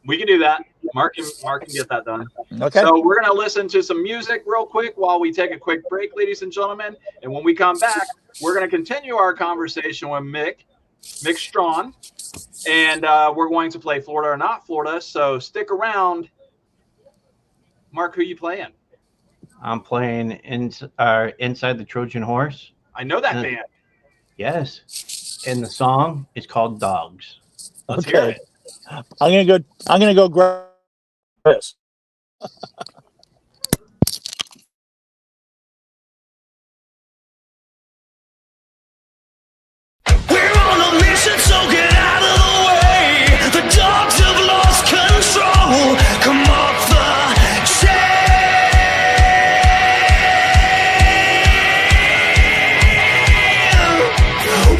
We can do that. Mark can get that done. Okay. So we're going to listen to some music real quick while we take a quick break, ladies and gentlemen. And when we come back, we're going to continue our conversation with Mick Strawn. And we're going to play Florida or Not Florida. So stick around. Mark, who you playing? I'm playing Inside the Trojan Horse. I know that band. Yes. And the song is called Dogs. Let's hear it. I'm gonna go grab this. We're on a mission, so get out of the way. The dogs have lost control. Come off the chain.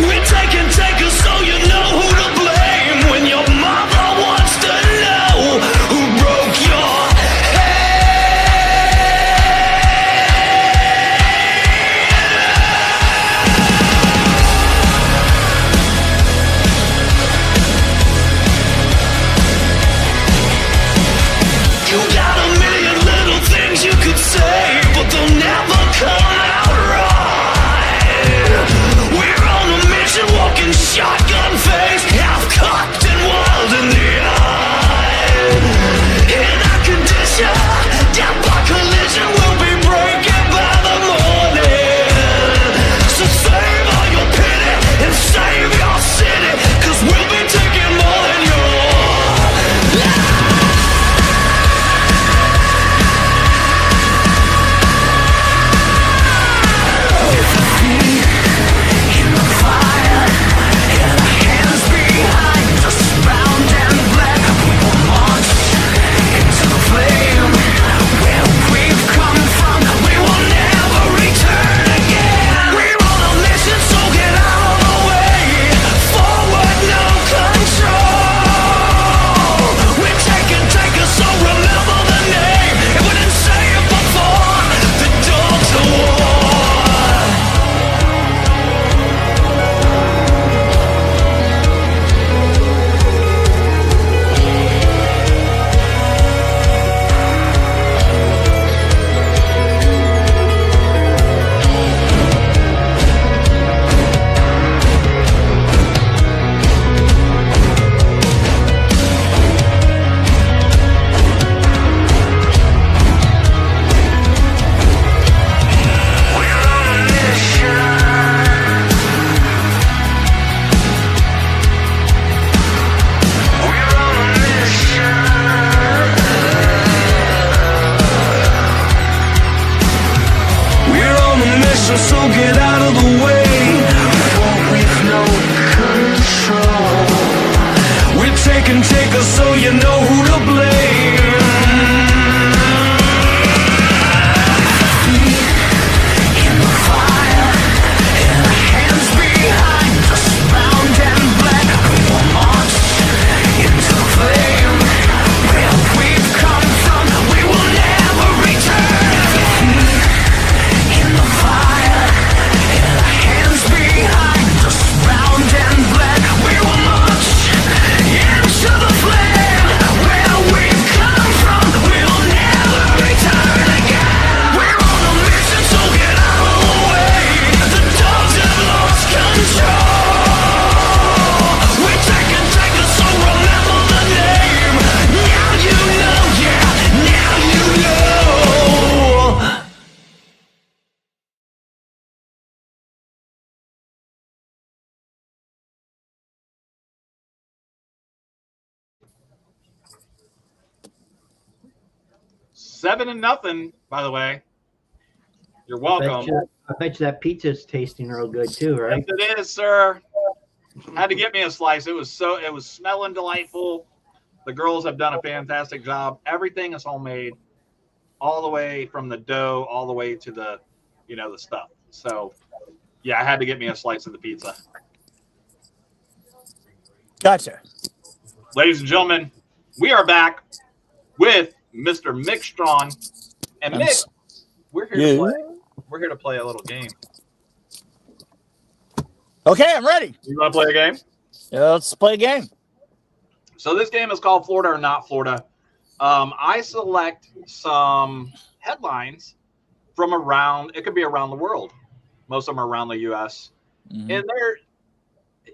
We're taking takers, so you know who to blame. When your mother wants to know who broke your You got a million little things you could say, but they'll never come out right. We're on a mission, walking shotgun face, half cocked and wild in the eye. In our condition, death by collision, we'll be breaking by the morning. So save all your pity and save your city, 'cause we'll be taking more than your life. In the fire, and our hands behind us, bound and bled, we will march into the flame. Where we've come from, we will never return again. We're on a mission, so get out of the way. Forward, no control. We're taking takers, so remember the name. If we didn't say it before, the dogs of war. We're on a mission, so get out of the way. For we've no control. We're taking takers, so you know who to blame. In the fire, and our hands behind us, bound and bled, we will march 7-0, by the way. You're I welcome. bet you that pizza's tasting real good too, right? Yes, it is, sir. Had to get me a slice. It was smelling delightful. The girls have done a fantastic job. Everything is homemade, all the way from the dough, all the way to the, the stuff. So, yeah, I had to get me a slice of the pizza. Gotcha. Ladies and gentlemen, we are back with Mr. Mick Strawn. And Mick, we're here to play. We're here to play a little game. Okay, I'm ready. You want to play a game? Yeah, let's play a game. So this game is called Florida or Not Florida. I select some headlines from around. It could be around the world. Most of them are around the U.S. Mm-hmm. And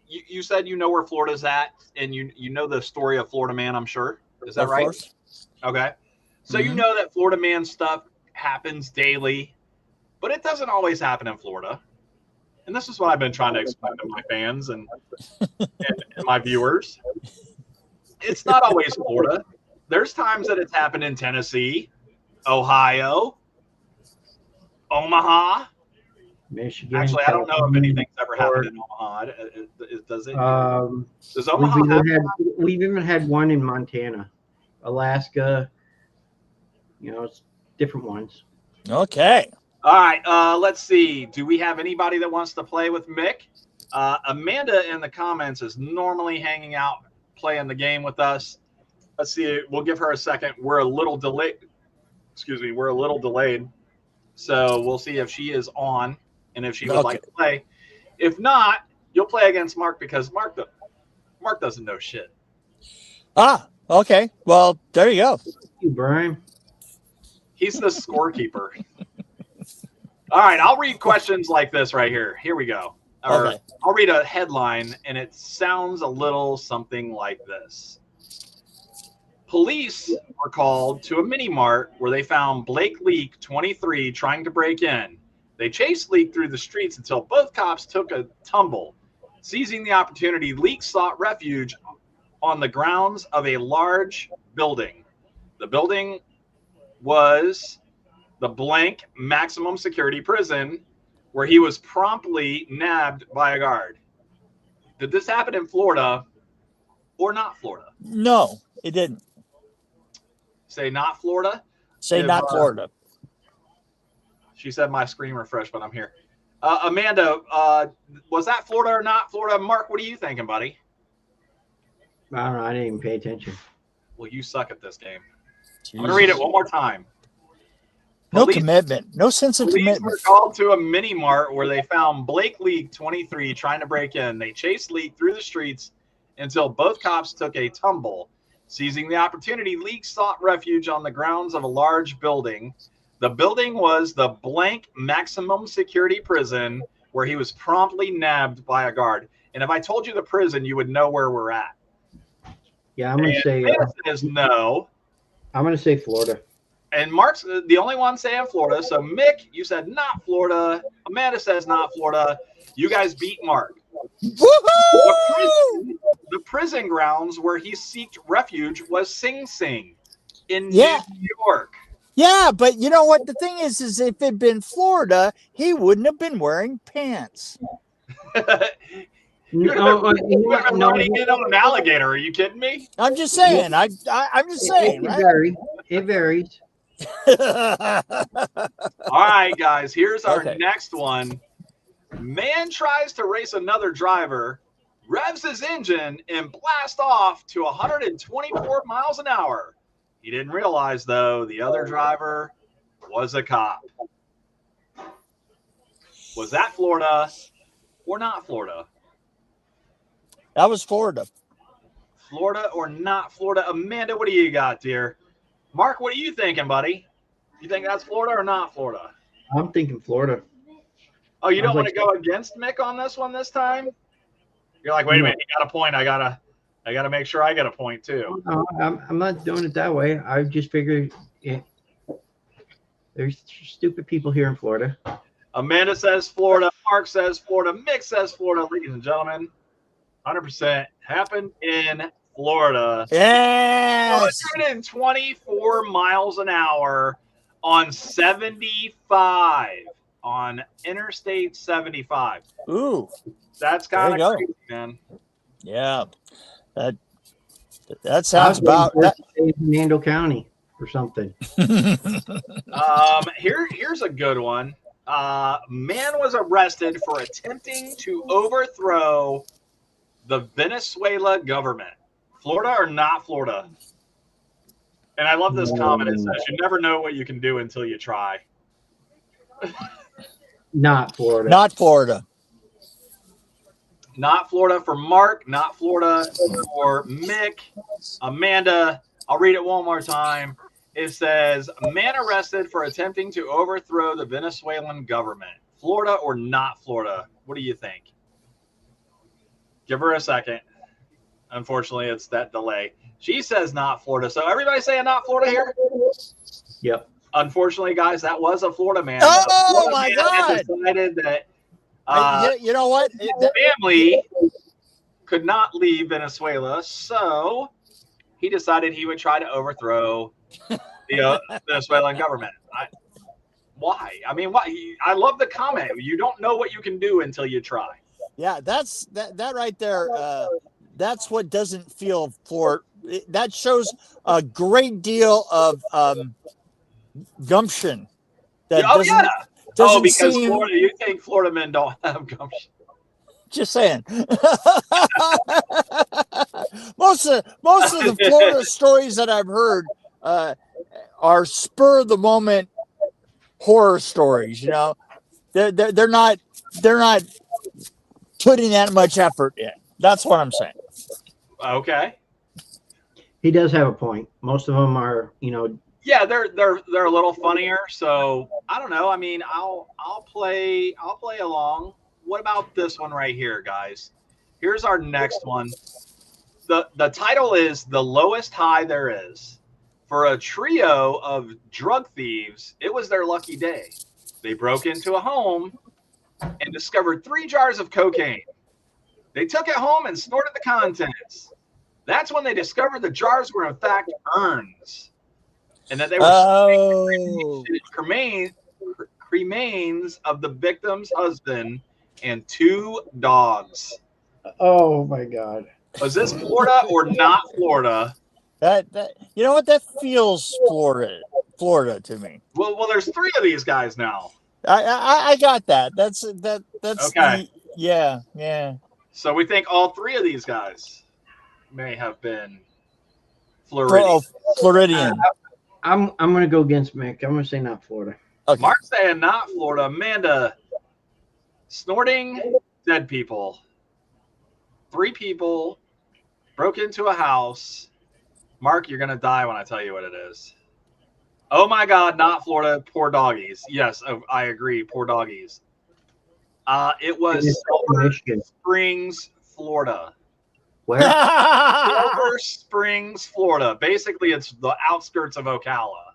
you said you know where Florida's at, and you know the story of Florida Man. I'm sure. Is that right? Of course. Okay. So you know that Florida Man stuff happens daily, but it doesn't always happen in Florida. And this is what I've been trying to explain to my fans and my viewers. It's not always Florida. There's times that it's happened in Tennessee, Ohio, Omaha, Michigan. Actually, I don't know if anything's ever happened in Omaha. Does it? Does Omaha we've even had one in Montana, Alaska. It's different ones. Okay. All right. Let's see. Do we have anybody that wants to play with Mick? Amanda in the comments is normally hanging out, playing the game with us. Let's see. We'll give her a second. We're a little delayed. Excuse me. We're a little delayed. So we'll see if she is on and if she would like to play. If not, you'll play against Mark because Mark doesn't know shit. Ah, okay. Well, there you go. Thank you, Brian. He's the scorekeeper. All right, I'll read questions like this right here. Here we go. Okay. I'll read a headline, and it sounds a little something like this. Police were called to a mini mart where they found Blake Leak, 23, trying to break in. They chased Leak through the streets until both cops took a tumble. Seizing the opportunity, Leak sought refuge on the grounds of a large building. The building was the blank maximum security prison where he was promptly nabbed by a guard. Did this happen in Florida or not Florida? No, it didn't. Say not Florida? Say not Florida. She said my screen refreshed, but I'm here. Amanda, was that Florida or not Florida? Mark, what are you thinking, buddy? I don't know. I didn't even pay attention. Well, you suck at this game. Jesus. I'm going to read it one more time. No commitment. No sense of commitment. Police were called to a mini mart where they found Blake Leak, 23, trying to break in. They chased Leak through the streets until both cops took a tumble. Seizing the opportunity, Leak sought refuge on the grounds of a large building. The building was the blank maximum security prison where he was promptly nabbed by a guard. And if I told you the prison, you would know where we're at. Yeah, I'm going to say is no. I'm going to say Florida. And Mark's the only one saying Florida. So, Mick, you said not Florida. Amanda says not Florida. You guys beat Mark. Woohoo! The prison grounds where he sought refuge was Sing Sing in New York. Yeah, but you know what? The thing is if it'd been Florida, he wouldn't have been wearing pants. No, running in on an alligator. Are you kidding me? I'm just saying. I'm just saying. It varies. All right, guys. Here's our next one. Man tries to race another driver, revs his engine, and blasts off to 124 miles an hour. He didn't realize, though, the other driver was a cop. Was that Florida or not Florida? That was Florida. Florida or not Florida? Amanda, what do you got, dear? Mark, what are you thinking, buddy? You think that's Florida or not Florida? I'm thinking Florida. Oh, you don't want to go against Mick on this one this time? You're like, wait a minute, he got a point. I gotta make sure I get a point too. No, I'm not doing it that way. I just figured there's stupid people here in Florida. Amanda says Florida. Mark says Florida. Mick says Florida. Ladies and gentlemen, 100% happened in Florida. Yes. 124 miles an hour on 75 on Interstate 75. Ooh. That's There kind you of go. crazy, man. Yeah. That sounds about that. In Hernando County or something. Here's a good one. Man was arrested for attempting to overthrow the Venezuela government. Florida or not Florida? And I love this comment. It says, "You never know what you can do until you try." Not Florida. Not Florida. Not Florida for Mark. Not Florida for Mick. Amanda, I'll read it one more time. It says, "Man arrested for attempting to overthrow the Venezuelan government. Florida or not Florida? What do you think?" Give her a second. Unfortunately, it's that delay. She says not Florida. So everybody saying not Florida here? Yep. Unfortunately, guys, that was a Florida man. Oh, Florida my man God. decided that You know what? family could not leave Venezuela, so he decided he would try to overthrow the Venezuelan government. Why? I mean, why? I love the comment. You don't know what you can do until you try. Yeah, that's that right there. That's what doesn't feel that shows a great deal of gumption. That Oh, yeah. doesn't because seem, Florida, you think Florida men don't have gumption. just saying. most of the Florida stories that I've heard are spur of the moment horror stories. You know, they're not putting that much effort in. That's what I'm saying. Okay. He does have a point. Most of them are, Yeah, they're a little funnier. So I don't know. I mean, I'll play along. What about this one right here, guys? Here's our next one. The title is "The Lowest High There Is." For a trio of drug thieves, it was their lucky day. They broke into a home and discovered 3 jars of cocaine. They took it home and snorted the contents. That's when they discovered the jars were in fact urns, and that they were cremains of the victim's husband and 2 dogs. Oh my God. Was this Florida or not Florida? That you know what, that feels Florida to me. Well, there's 3 of these guys now. I got that. That's Okay. Yeah. So we think all 3 of these guys may have been Floridian. Floridian. I'm gonna go against Mick. I'm gonna say not Florida. Okay. Mark's saying not Florida. Amanda, snorting dead people. 3 people broke into a house. Mark, you're gonna die when I tell you what it is. Oh my God, not Florida. Poor doggies. Yes, I agree. Poor doggies. It was Silver Springs, Florida. Where? Silver Springs, Florida. Basically, it's the outskirts of Ocala.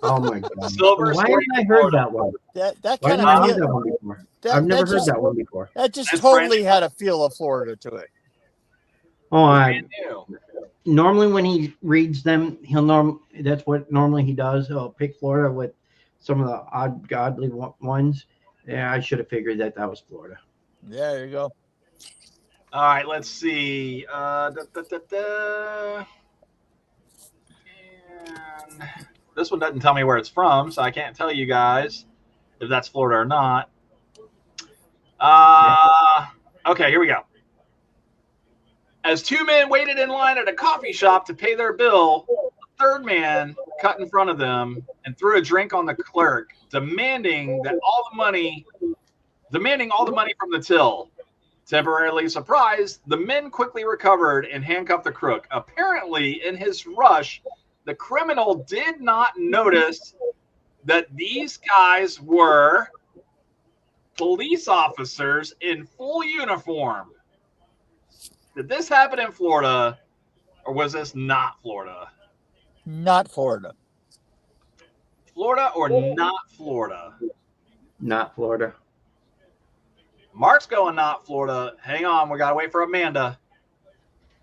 Oh my God. Silver Why Springs, haven't I heard Florida. that one? that Why kind haven't I of heard that one before? I've never heard that one before. That just That's totally brand had a feel of Florida to it. Oh, Brand new. normally when he reads them, that's what normally he does. He'll pick Florida with some of the godly ones. Yeah, I should have figured that was Florida. Yeah, there you go. All right, let's see. And this one doesn't tell me where it's from, so I can't tell you guys if that's Florida or not. Okay, here we go. As 2 men waited in line at a coffee shop to pay their bill, a 3rd man cut in front of them and threw a drink on the clerk, demanding all the money from the till. Temporarily surprised, the men quickly recovered and handcuffed the crook. Apparently, in his rush, the criminal did not notice that these guys were police officers in full uniform. Did this happen in Florida, or was this not Florida? Not Florida. Florida or not Florida? Not Florida. Mark's going not Florida. Hang on, we gotta wait for Amanda.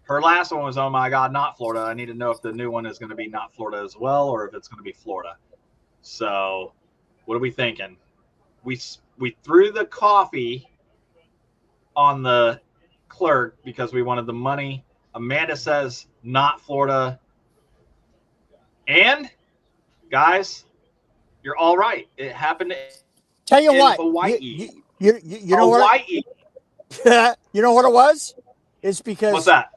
Her last one was, oh my God, not Florida. I need to know if the new one is going to be not Florida as well, or if it's going to be Florida. So what are we thinking? We threw the coffee on the clerk because we wanted the money. Amanda says not Florida. And guys, you're all right. It happened Tell you in what, Hawaii. you know Hawaii. what? You know what it was? It's because What's that?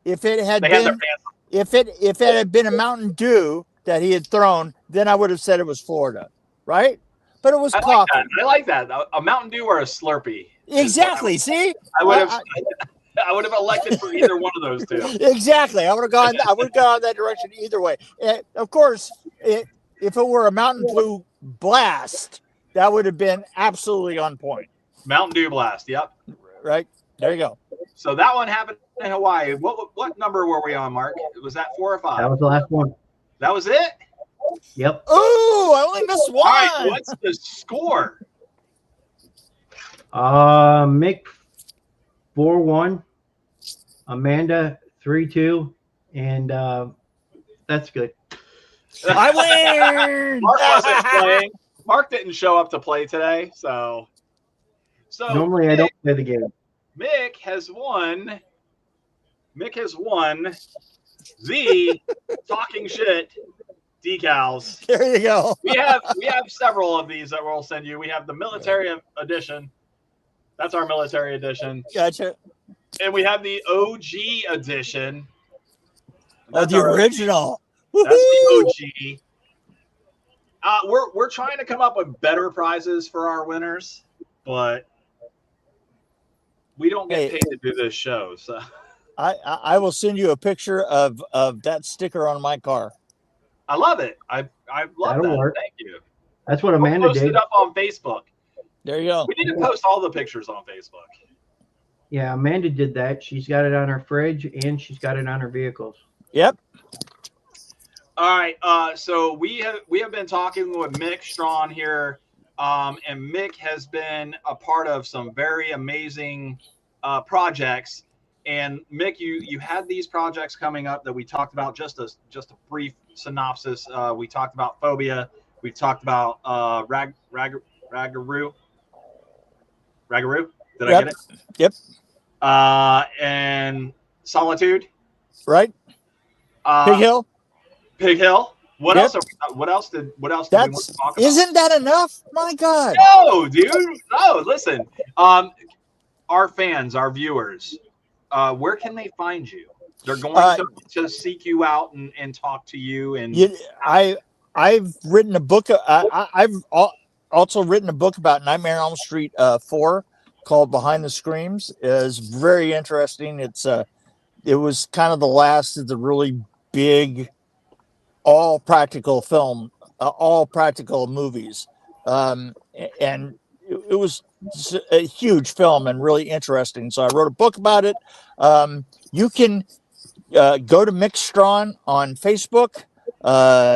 If it had They had their been pants. if it had been a Mountain Dew that he had thrown, then I would have said it was Florida, right? But it was coffee. I like that. A Mountain Dew or a Slurpee. Exactly. See, I would have. I would have elected for either one of those two. Exactly. I would have gone that direction either way. And of course, if it were a Mountain Dew Blast, that would have been absolutely on point. Mountain Dew Blast. Yep. Right. There you go. So that one happened in Hawaii. What number were we on, Mark? Was that 4 or 5? That was the last one. That was it? Yep. Oh, I only missed one. All right, what's the score? Mick 4-1, Amanda 3-2, and that's good. I win. Mark wasn't playing. Mark didn't show up to play today, so Normally I don't play the game. Mick has won the talking shit decals. There you go. We have several of these that we'll send you. We have the military edition. That's our military edition. Gotcha. And we have the OG edition. Oh, the original. That's the OG. We're trying to come up with better prizes for our winners, but we don't get paid to do this show. So I will send you a picture of that sticker on my car. I love it. I love That'll that. work. Thank you. That's what Amanda We'll post did. it up on Facebook. There you go. We need to post all the pictures on Facebook. Yeah, Amanda did that. She's got it on her fridge and she's got it on her vehicles. Yep. All right. So we have been talking with Mick Strawn here, and Mick has been a part of some very amazing projects. And Mick, you had these projects coming up that we talked about. Just a brief synopsis. We talked about Phobia. We talked about Ragaroo. Did I get it? Yep. And Solitude. Right. Pig Hill. What Yep. else? What else did we want to talk about? Isn't that enough? My God. No, dude. No, listen. Our fans, our viewers, where can they find you? They're going to seek you out and talk to you. And I've written a book. I've also written a book about Nightmare on Elm Street 4 called Behind the Screams. It's very interesting. It was kind of the last of the really big, all practical movies. And it was a huge film and really interesting. So I wrote a book about it. You can go to Mick Strawn on Facebook.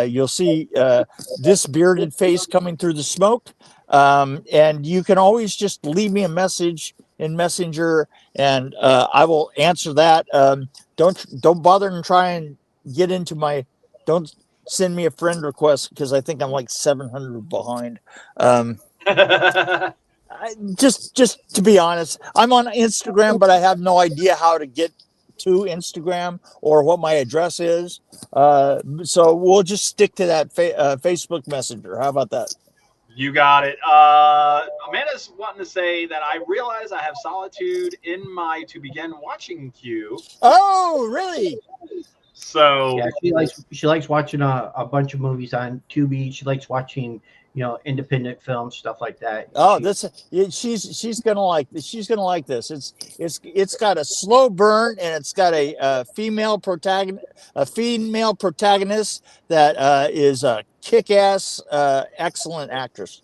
You'll see this bearded face coming through the smoke. And you can always just leave me a message in Messenger and I will answer that. Don't bother and try and get into don't send me a friend request because I think I'm like 700 behind. Just to be honest, I'm on Instagram, but I have no idea how to get to Instagram or what my address is. So we'll just stick to that Facebook Messenger. How about that? You got it. Amanda's wanting to say that I realize I have Solitude in my to begin watching queue. Oh, really? So yeah, she likes watching a bunch of movies on Tubi. She likes watching, independent films, stuff like that. Oh, she's gonna like this. It's got a slow burn and it's got a female protagonist that is a kick-ass, excellent actress.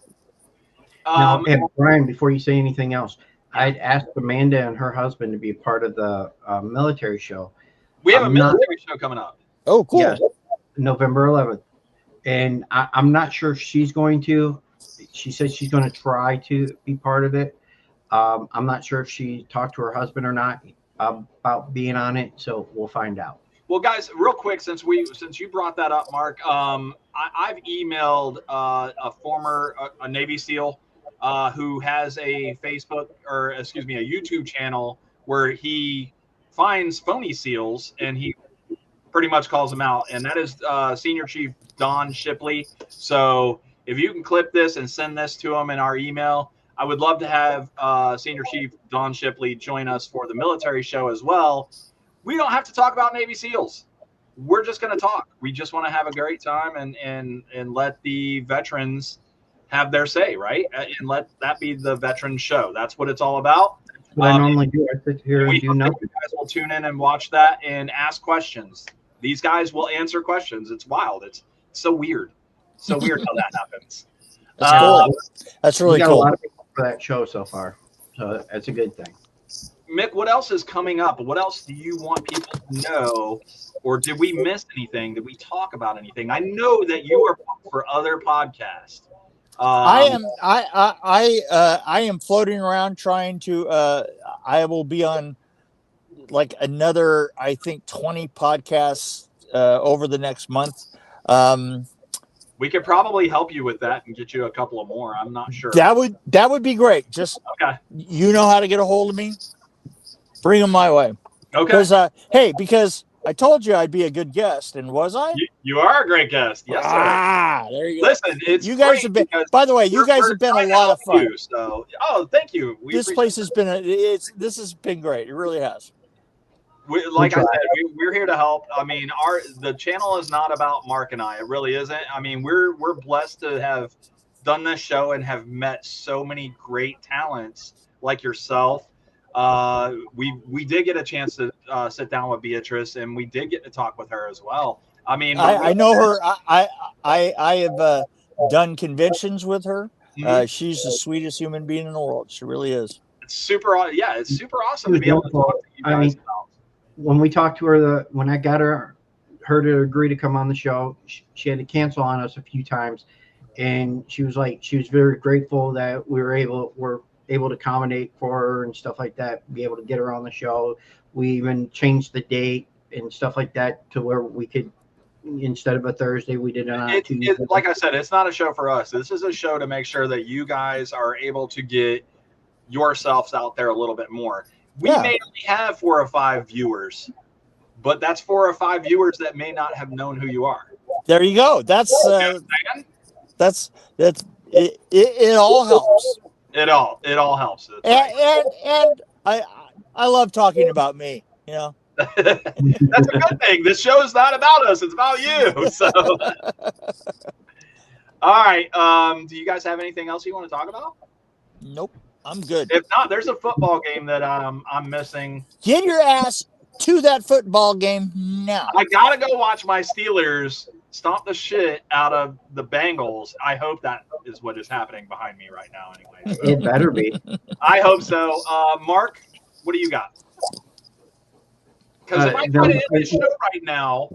Now, and Brian, before you say anything else, I'd asked Amanda and her husband to be a part of the military show. We have a military show coming up. Oh, cool. Yes, November 11th. And I'm not sure if she's going to. She said she's going to try to be part of it. I'm not sure if she talked to her husband or not. about being on it. So we'll find out. Well, guys, real quick, since you brought that up, Mark, I've emailed a former a Navy SEAL who has a Facebook or a YouTube channel where he finds phony SEALs and he pretty much calls them out, and that is Senior Chief Don Shipley. So if you can clip this and send this to him in our email, I would love to have Senior Chief Don Shipley join us for the military show as well. We don't have to talk about Navy SEALs. We're just going to talk. We just want to have a great time and let the veterans have their say, right? And let that be the veteran show. That's what it's all about. What I normally do, I sit here and do nothing. You guys will tune in and watch that and ask questions. These guys will answer questions. It's wild. It's so weird. So weird how that happens. That's cool. That's really we got cool. a lot of people for that show so far. So that's a good thing. Mick, what else is coming up? What else do you want people to know? Or did we miss anything? Did we talk about anything? I know that you are booked for other podcasts. I am floating around trying to. I will be on like another, I think, 20 podcasts over the next month. We could probably help you with that and get you a couple of more. I'm not sure. That would be great. Just okay. You know how to get a hold of me. Bring them my way. Okay. Because I told you I'd be a good guest, and was I? You are a great guest. Yes, sir. There you go. Listen, you guys have been. By the way, you guys have been a lot of fun. Thank you. This place has been. This has been great. It really has. Like I said, we're here to help. I mean, the channel is not about Mark and I. It really isn't. I mean, we're blessed to have done this show and have met so many great talents like yourself. We did get a chance to sit down with Beatrice, and we did get to talk with her as well. I mean, I know her. I have done conventions with her. Mm-hmm. She's the sweetest human being in the world. She really is. It's super. Yeah, it's super awesome to be able to talk to you guys about. When we talked to her, when I got her to agree to come on the show, she had to cancel on us a few times, and she was very grateful that we were able to accommodate for her and stuff like that, be able to get her on the show. We even changed the date and stuff like that to where we could, instead of a Thursday, we did it on a Tuesday. Like I said, it's not a show for us. This is a show to make sure that you guys are able to get yourselves out there a little bit more. We may only have 4 or 5 viewers, but that's 4 or 5 viewers that may not have known who you are. There you go. That's it all helps. It all helps. And I love talking about me, you know. That's a good thing. This show is not about us, it's about you. So all right. Do you guys have anything else you want to talk about? Nope. I'm good. If not, there's a football game that I'm missing. Get your ass to that football game now. I gotta go watch my Steelers stomp the shit out of the Bengals. I hope that is what is happening behind me right now. Anyway, so. It better be. I hope so. Mark, what do you got? Because if I try to end this show right now,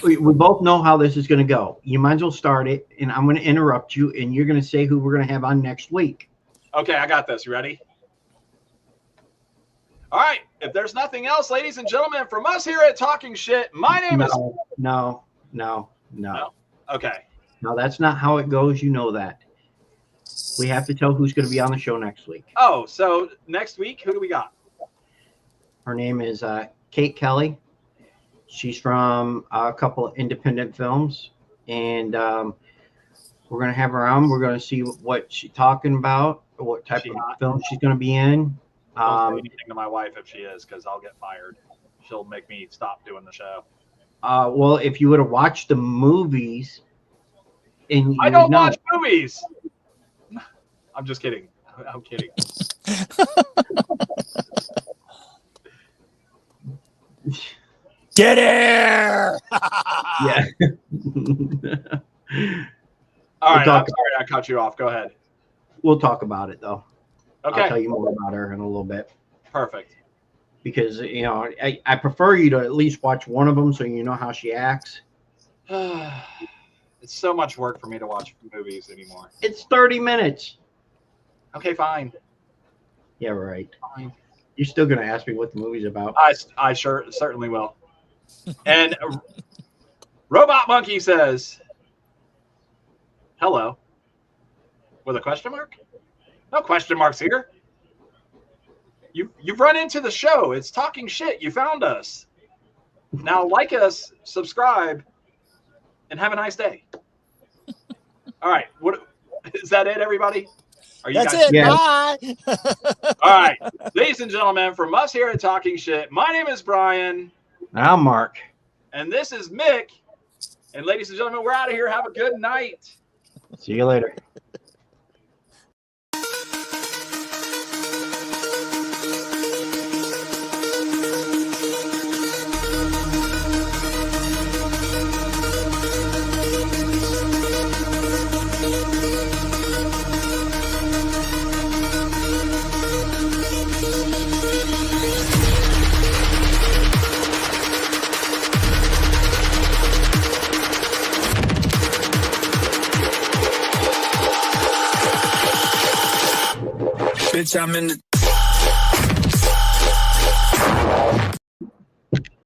we both know how this is going to go. You might as well start it, and I'm going to interrupt you, and you're going to say who we're going to have on next week. Okay, I got this. You ready? All right. If there's nothing else, ladies and gentlemen, from us here at Talking Shit, my name is... No. Okay. No, that's not how it goes. You know that. We have to tell who's going to be on the show next week. Oh, so next week, who do we got? Her name is Kate Kelly. She's from a couple of independent films, and we're going to have her on. We're going to see what she's talking about, what type of film she's going to be in. Don't say anything to my wife if she is, because I'll get fired. She'll make me stop doing the show. Well, if you would have watched the movies, and I don't watch movies. I'm just kidding. I'm kidding. Get here! Yeah. All right. I'm sorry I cut you off. Go ahead. We'll talk about it, though. Okay. I'll tell you more about her in a little bit. Perfect. Because, I prefer you to at least watch one of them so you know how she acts. It's so much work for me to watch movies anymore. It's 30 minutes. Okay, fine. Yeah, right. Fine. You're still going to ask me what the movie's about. I certainly will. And Robot Monkey says, hello. With a question mark? No question marks here. You've run into the show. It's Talking Shit. You found us. Now like us, subscribe, and have a nice day. All right. What is that it, everybody? Are you That's guys? it. Yeah. Bye. All right. Ladies and gentlemen, from us here at Talking Shit, my name is Brian. I'm Mark. And this is Mick. And ladies and gentlemen, we're out of here. Have a good night. See you later. Bitch, I'm in the